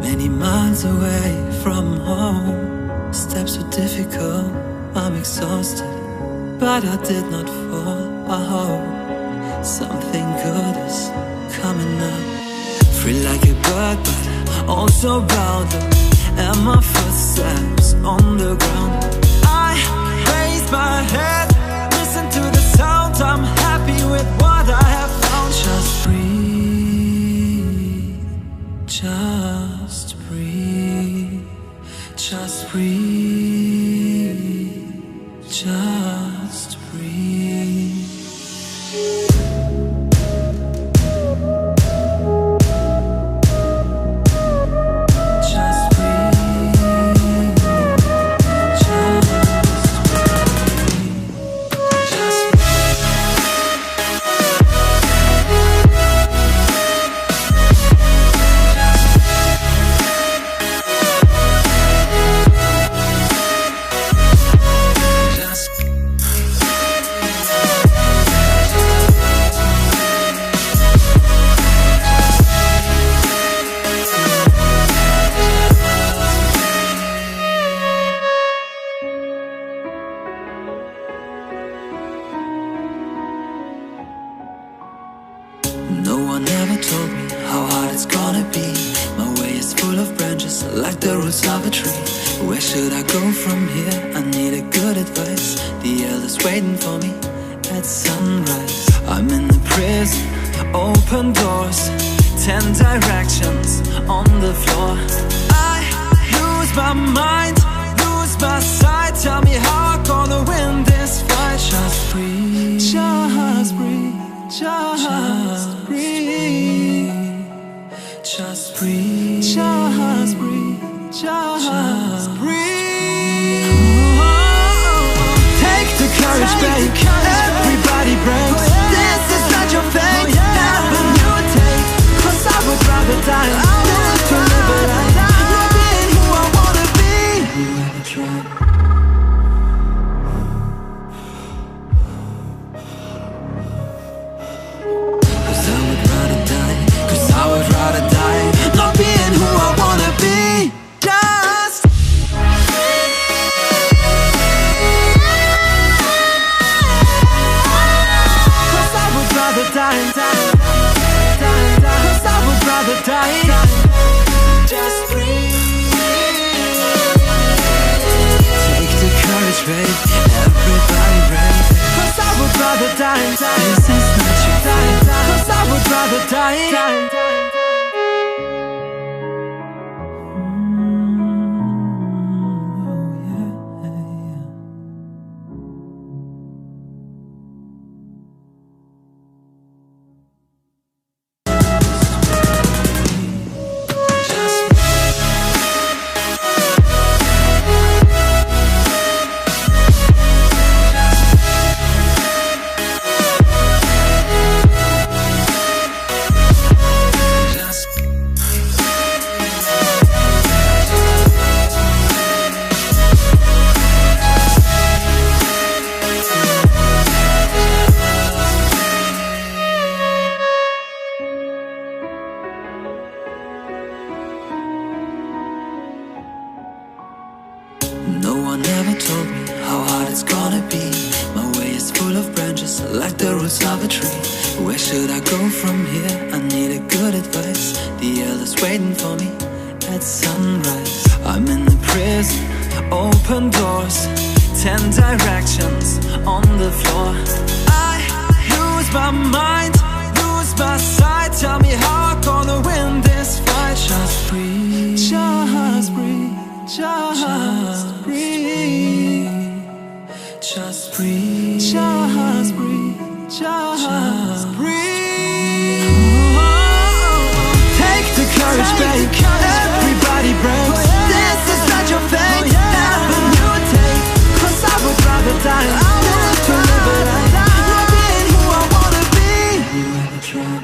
Many miles away from home, steps were difficult, I'm exhausted, but I did not fall. I hope something good is coming up. Free like a bird, but also bounded, and my footsteps on the ground. I raise my head, listen to the sound, I'm happy with what I have found. Just breathe, just breathe, just breathe, just breathe. No one ever told me how hard it's gonna be. My way is full of branches, like the roots of a tree. Where should I go from here? I need a good advice. The elders waiting for me at sunrise. I'm in the prison, open doors, 10 directions on the floor. I lose my mind, lose my sight. Tell me how I'm gonna win this fight. Just breathe, just breathe, just breathe, just breathe, just breathe, just breathe. Take the courage, babe. Everybody breaks. This is not your fate. Never you take. 'Cause I would rather die than to live a life not being who I wanna be. You ever tried? I would rather die not being who I wanna be. Just cause I would rather die, cause I would rather die. Just breathe. Take the courage, babe. Everybody brave. Cause I would rather die. This is not your time. Cause I would rather die. No one ever told me how hard it's gonna be. My way is full of branches, like the roots of a tree. Where should I go from here? I need a good advice. The elders waiting for me at sunrise. I'm in the prison, open doors, 10 directions on the floor. I lose my mind, lose my sight. Tell me how I'm gonna win this fight. Just breathe, just breathe, just breathe, just breathe, just breathe, just breathe. Take the courage, babe. Everybody breaks. This is not your fate. Never you take. 'Cause I would rather die than to live a life not being who I wanna be. You ever tried?